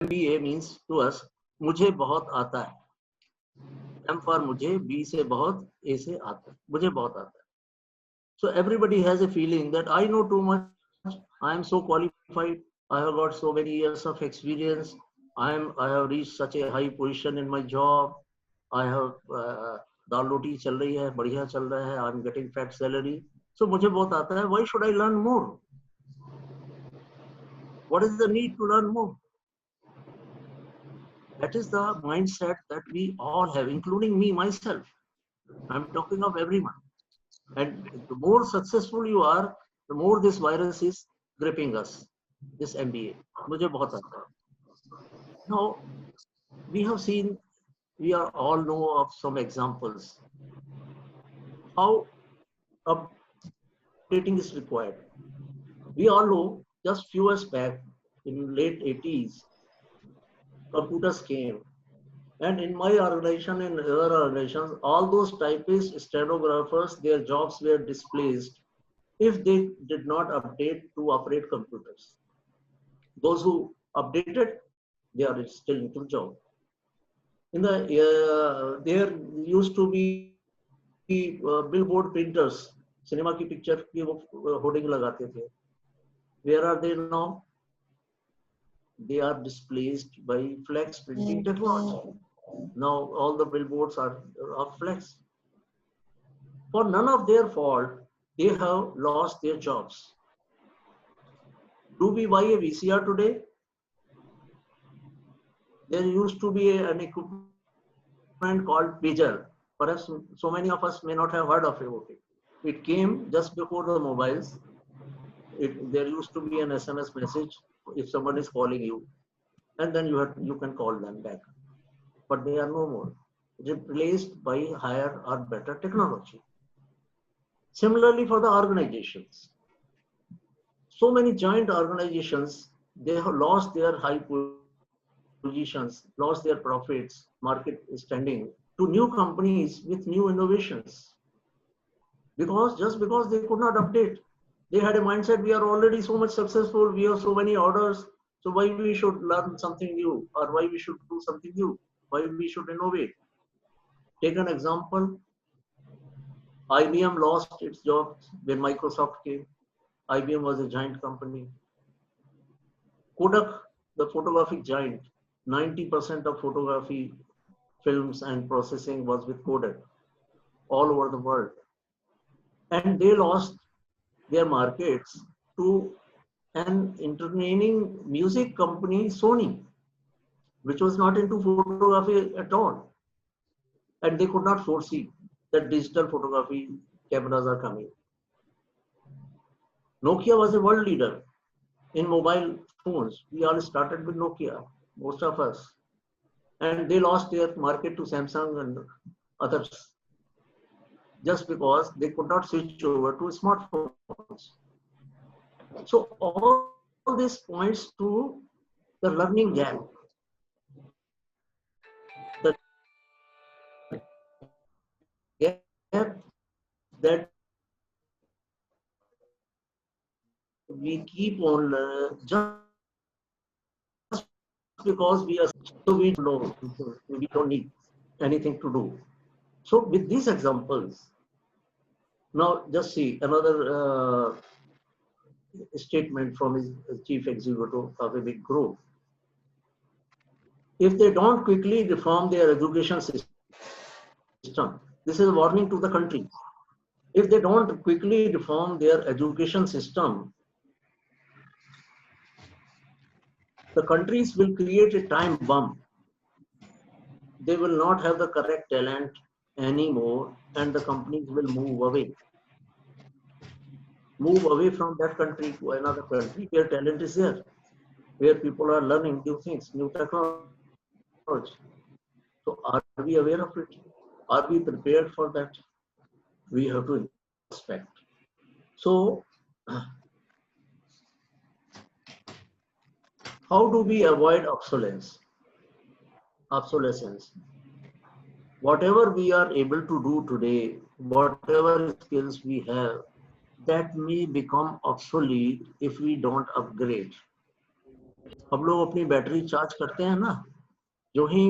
MBA means to us, मुझे बहुत आता है. M for मुझे, B से बहुत, A से आता है. मुझे बहुत आता है. So everybody has a feeling that I know too much. I am so qualified. I have got so many years of experience. I have reached such a high position in my job. I have दाल रोटी चल रही है, बढ़िया चल रहा है. I'm getting fat salary. So मुझे बहुत आता है. Why should I learn more? What is the need to learn more? That is the mindset that we all have, including me, myself. I'm talking of everyone. And the more successful you are, the more this virus is gripping us, this MBA. मुझे बहुत आता है. Now, we have seen, we are all know of some examples. How updating is required. We all know just few years back, in late 80s, computers came. And in my organization, in other organizations, all those typists, stenographers, their jobs were displaced if they did not update to operate computers. Those who updated, they are still into job. In the there used to be billboard printers, cinema की picture की वो hoarding लगाते थे. Where are they now? They are displaced by flex printing technology. Now all the billboards are of flex. For none of their fault, they have lost their jobs. Do we buy a VCR today? There used to be an equipment called pager. Perhaps so many of us may not have heard of it. It came just before the mobiles. There used to be an SMS message if someone is calling you, and then you can call them back. But they are no more, replaced by higher or better technology. Similarly, for the organizations, so many giant organizations, they have lost their high positions, lost their profits, market standing to new companies with new innovations. Just because they could not update. They had a mindset, we are already so much successful, we have so many orders, so why we should learn something new, or why we should do something new, why we should innovate. Take an example, IBM lost its job when Microsoft came. IBM was a giant company. Kodak, the photographic giant, 90% of photography films and processing was with Kodak all over the world. And they lost their markets to an entertaining music company, Sony, which was not into photography at all. And they could not foresee that digital photography cameras are coming. Nokia was a world leader in mobile phones. We all started with Nokia, most of us. And they lost their market to Samsung and others just because they could not switch over to smartphones. So all this points to the learning gap. The gap that we keep on just because we are so we know we don't need anything to do. So with these examples, now just see another statement from his chief executive of a big group. If they don't quickly reform their education system, this is a warning to the country. If they don't quickly reform their education system, the countries will create a time bomb. They will not have the correct talent anymore, and the companies will move away from that country to another country where talent is there, where people are learning new things, new technology. So are we aware of it? Are we prepared for that? We have to inspect. So how do we avoid obsolescence? Whatever we are able to do today, whatever skills we have, that may become obsolete if we don't upgrade. हम लोग अपनी battery charge करते हैं ना, जो ही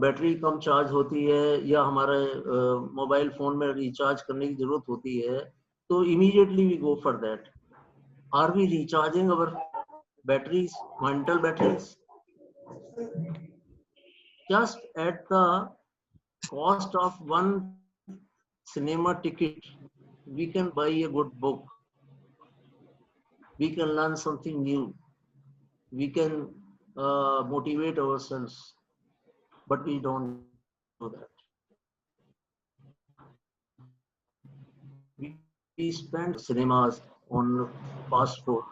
battery कम charge होती है या हमारे मोबाइल फोन में रिचार्ज करने की जरूरत होती है, तो immediately we go for that. Are we recharging our batteries, mental batteries? Just at the cost of one cinema ticket, we can buy a good book. We can learn something new. We can motivate ourselves, but we don't do that. We spend cinemas on fast food,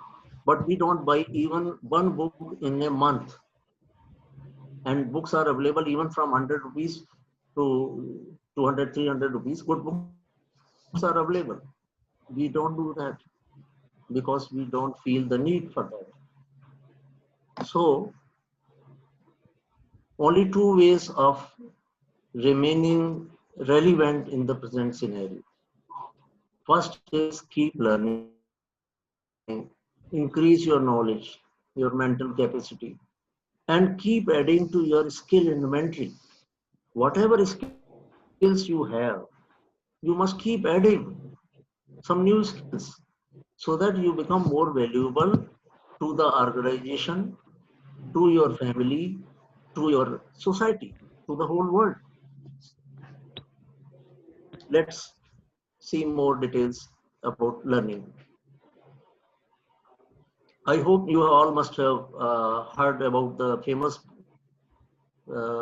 but we don't buy even one book in a month. And books are available even from 100 rupees to 200, 300 rupees. Good books are available. We don't do that because we don't feel the need for that. So, only two ways of remaining relevant in the present scenario. First is keep learning, increase your knowledge, your mental capacity, and keep adding to your skill inventory. Whatever skills you have, you must keep adding some new skills so that you become more valuable to the organization, to your family, to your society, to the whole world. Let's see more details about learning. I hope you all must have heard about the famous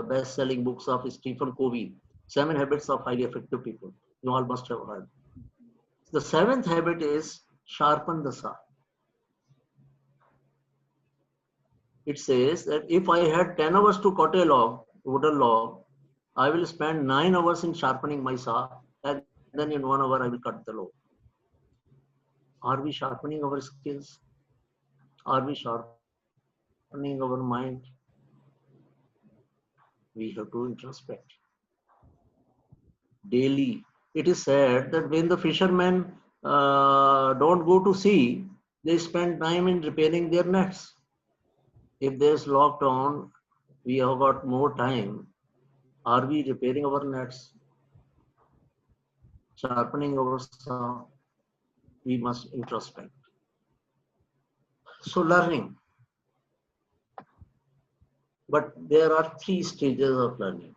best-selling books of Stephen Covey, Seven Habits of Highly Effective People. You all must have heard. The seventh habit is sharpen the saw. It says that if I had 10 hours to cut a log, wooden log, I will spend 9 hours in sharpening my saw, and then in 1 hour I will cut the log. Are we sharpening our skills? Are we sharpening our mind? We have to introspect daily. It is said that when the fishermen don't go to sea, they spend time in repairing their nets. If there's lockdown, we have got more time. Are we repairing our nets, sharpening our saw? We must introspect. So learning, but there are three stages of learning.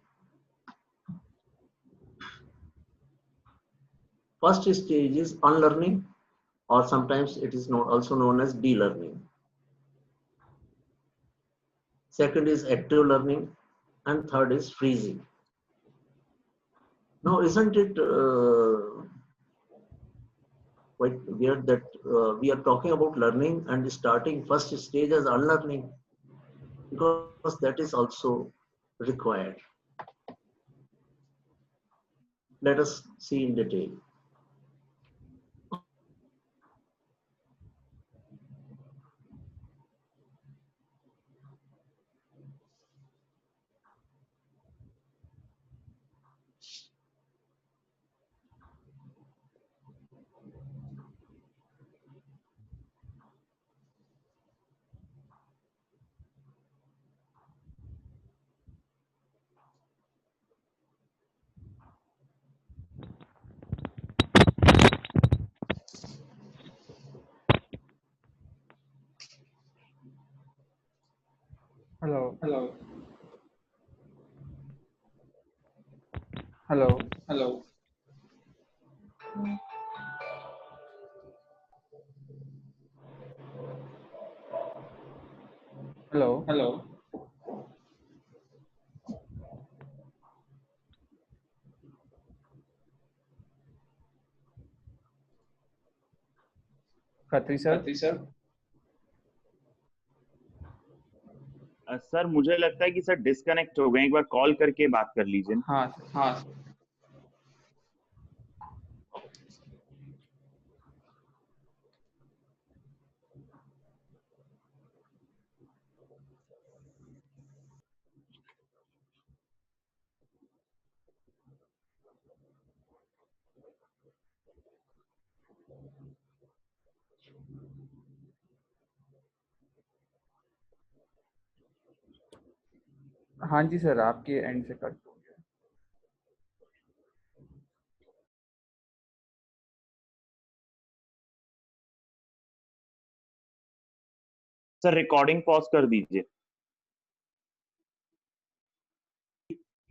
First stage is unlearning, or sometimes it is also known as de-learning. Second is active learning, and third is freezing. Now, isn't it quite weird that we are talking about learning and starting first stage as unlearning, because that is also required. Let us see in detail. Hello, Hello, hello, hello, hello. hello. Khatri sir. Khatri sir. Sir मुझे लगता है कि sir disconnect हो गए, एक बार call करके बात कर लीजिए. हाँ sir. हाँ, हाँ जी सर, आपके एंड से कट हो गया। सर रिकॉर्डिंग पॉज कर दीजिए।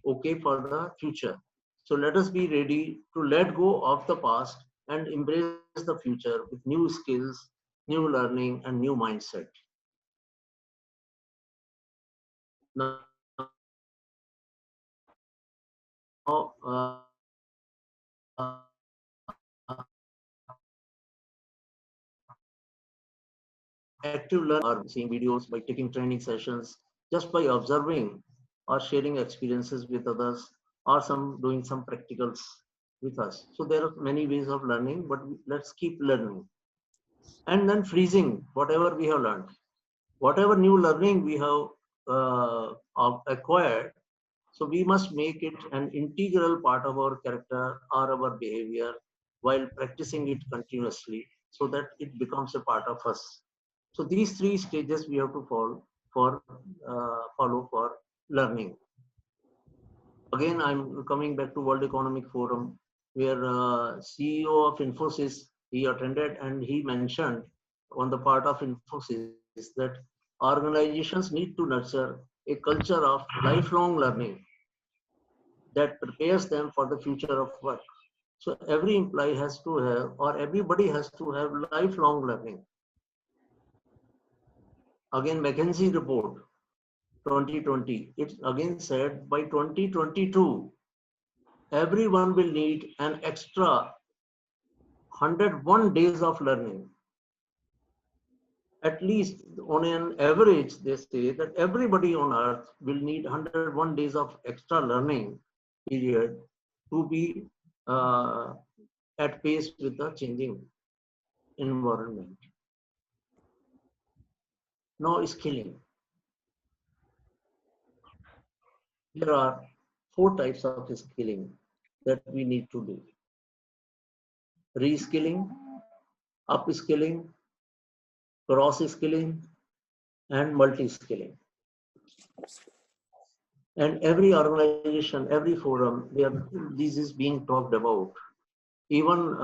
Okay for the future. So let us be ready to let go of the past and embrace the future with new skills, new learning, and new mindset. Now, active learning or seeing videos, by taking training sessions, just by observing or sharing experiences with others, or some doing some practicals with us. So there are many ways of learning, but let's keep learning. And then freezing whatever we have learned, whatever new learning we have acquired. So we must make it an integral part of our character or our behavior while practicing it continuously, so that it becomes a part of us. So these three stages we have to follow for learning. Again, I'm coming back to World Economic Forum, where CEO of Infosys, he attended and he mentioned on the part of Infosys that organizations need to nurture a culture of lifelong learning that prepares them for the future of work. So every employee has to have, or everybody has to have lifelong learning. Again, McKinsey report 2020, it again said by 2022, everyone will need an extra 101 days of learning. At least on an average, they say that everybody on earth will need 101 days of extra learning period to be at pace with the changing environment. Now, skilling. There are four types of skilling that we need to do: reskilling, upskilling, cross skilling, and multi skilling. And every organization, every forum, this is being talked about. Even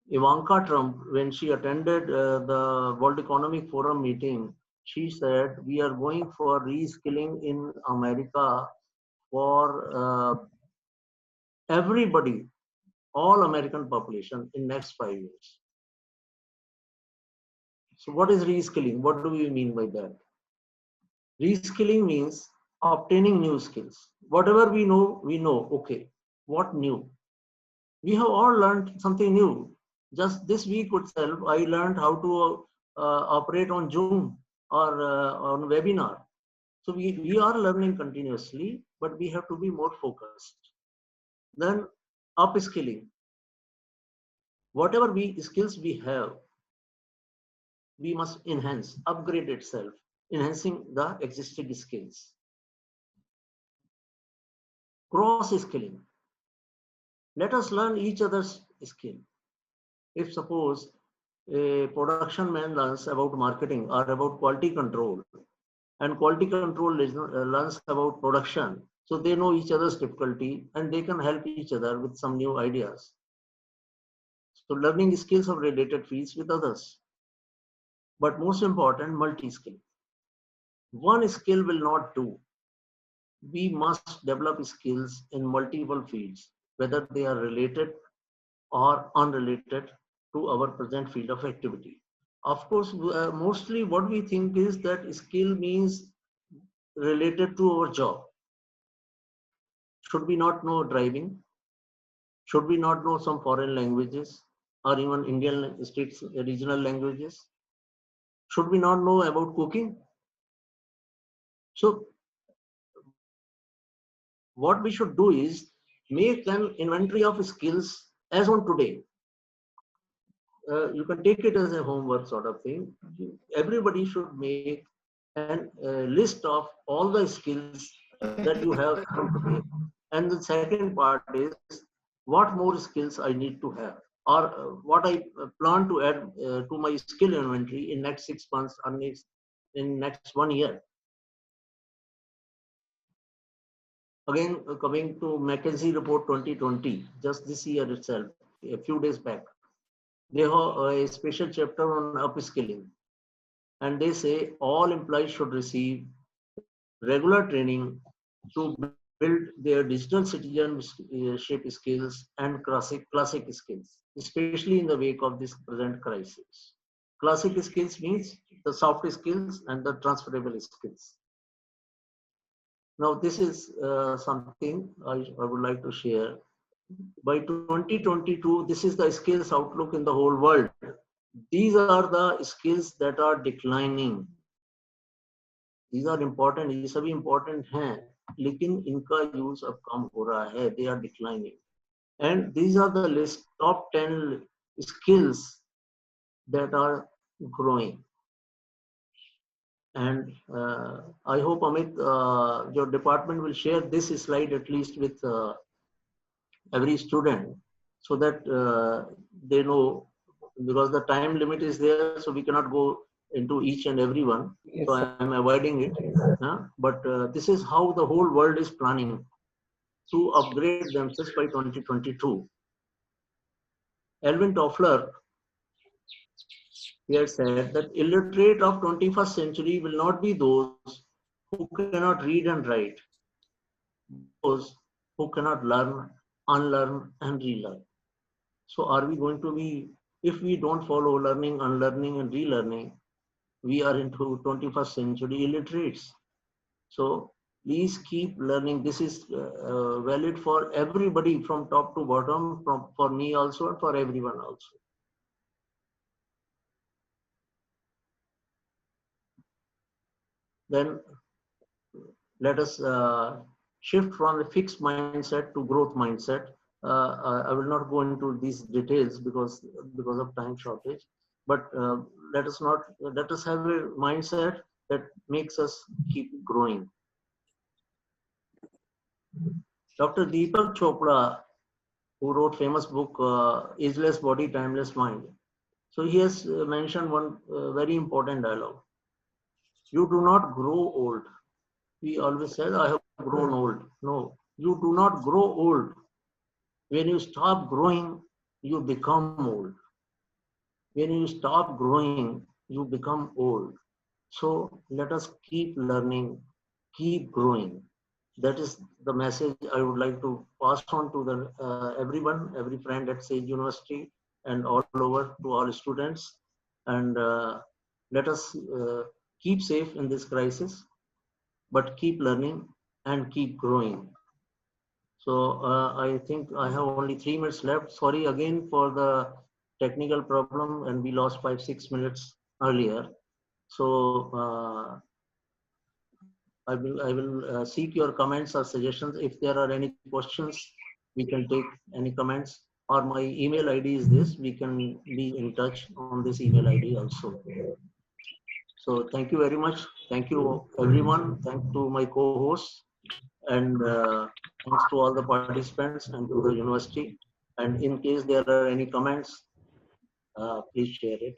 Ivanka Trump, when she attended the World Economic Forum meeting, she said, we are going for reskilling in America for everybody, all American population in next 5 years. So what is reskilling? What do we mean by that? Reskilling means obtaining new skills. Whatever we know, okay, what new? We have all learned something new. Just this week itself, I learned how to operate on Zoom or on webinar. So we are learning continuously, but we have to be more focused. Then upskilling. Whatever skills we have, we must enhance, upgrade itself, enhancing the existing skills. Cross skilling. Let us learn each other's skill. If suppose a production man learns about marketing or about quality control, and quality control learns about production, so they know each other's difficulty and they can help each other with some new ideas. So learning skills of related fields with others. But most important, multi-skill. One skill will not do. We must develop skills in multiple fields, whether they are related or unrelated to our present field of activity. Of course, mostly what we think is that skill means related to our job. Should we not know driving? Should we not know some foreign languages or even Indian states, regional languages? Should we not know about cooking? So what we should do is make an inventory of skills as on today. You can take it as a homework sort of thing. Everybody should make a list of all the skills that you have today. And the second part is what more skills I need to have, or what I plan to add to my skill inventory in next 6 months or in next 1 year. Again, coming to McKinsey report 2020, just this year itself, a few days back, they have a special chapter on upskilling, and they say all employees should receive regular training to build their digital citizenship skills and classic skills, especially in the wake of this present crisis. Classic skills means the soft skills and the transferable skills. Now, this is something I would like to share. By 2022, this is the skills outlook in the whole world. These are the skills that are declining. These are important. ये सभी important हैं, लेकिन इनका use अब कम हो रहा है. They are declining. And these are the list top 10 skills that are growing. And I hope, Amit, your department will share this slide at least with every student, so that they know, because the time limit is there, so we cannot go into each and every one. Yes, so sir. I am avoiding it. But this is how the whole world is planning to upgrade themselves by 2022. Alvin Toffler here said that illiterate of 21st century will not be those who cannot read and write, those who cannot learn, unlearn, and relearn. So are we going to be, if we don't follow learning, unlearning, and relearning, we are into 21st century illiterates. So please keep learning. This is valid for everybody from top to bottom, for me also and for everyone also. Then let us shift from a fixed mindset to growth mindset. I will not go into these details because of time shortage, but let us have a mindset that makes us keep growing. Dr. Deepak Chopra, who wrote famous book Ageless Body, Timeless Mind, so he has mentioned one very important dialogue. You do not grow old. He always says, I have grown old. No, you do not grow old. When you stop growing, you become old. When you stop growing, you become old. So let us keep learning, keep growing. That is the message I would like to pass on to the everyone, every friend at Sage University, and all over to all students. And let us keep safe in this crisis, but keep learning and keep growing. So I think I have only 3 minutes left. Sorry again for the technical problem, and we lost 5-6 minutes earlier. So I will seek your comments or suggestions. If there are any questions, we can take any comments. Or my email ID is this. We can be in touch on this email ID also. So thank you very much. Thank you everyone. Thank to my co-hosts, and thanks to all the participants and to the university. And in case there are any comments, please share it.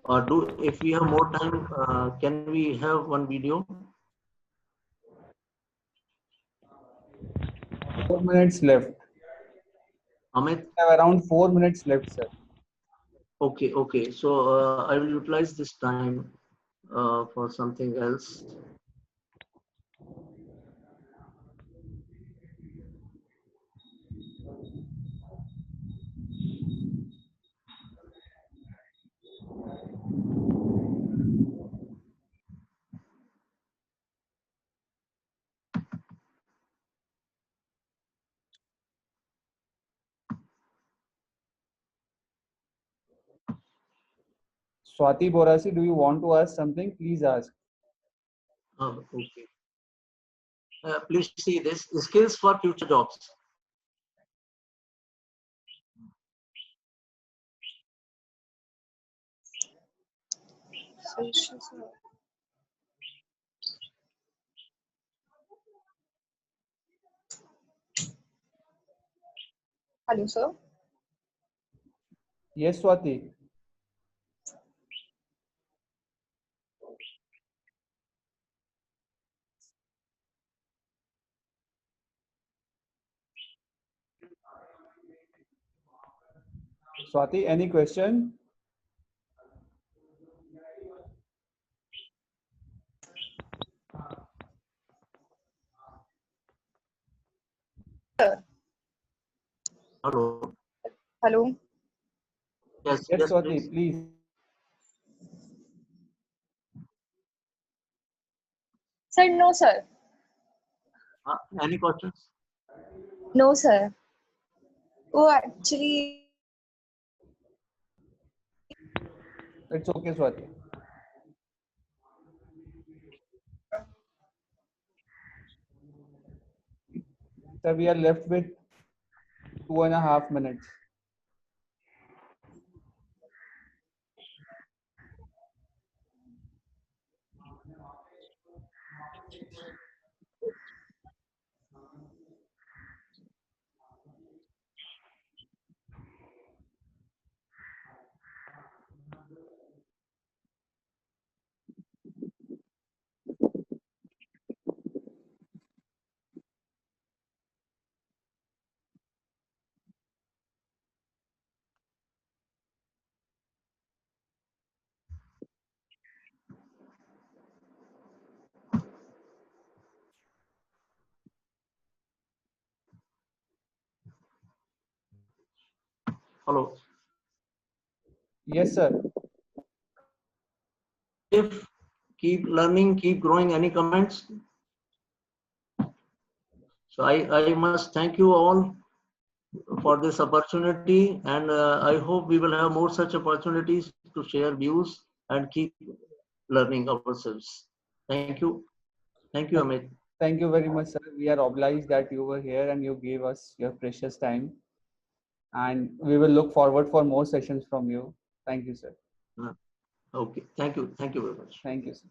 Or if we have more time, can we have one video? 4 minutes left. Amit? We have around 4 minutes left, sir. Okay. So I will utilize this time for something else. Swati Borasi, do you want to ask something? Please ask. Okay. Please see this, skills for future jobs. Hello, sir. Yes, Swati. Swati, any question? Hello. Hello. Yes, Yes, yes, Swati, please. please. Sir, no, sir. Any questions? No, sir. Oh, actually, It's okay, Swati. So we are left with 2.5 minutes. Hello. Yes, sir. If keep learning, keep growing. Any comments? So I must thank you all for this opportunity, and I hope we will have more such opportunities to share views and keep learning ourselves. Thank you. Thank you, Amit. Thank you very much, sir. We are obliged that you were here and you gave us your precious time. And we will look forward for more sessions from you. Thank you, sir. Okay. Thank you. Thank you very much. Thank you, sir.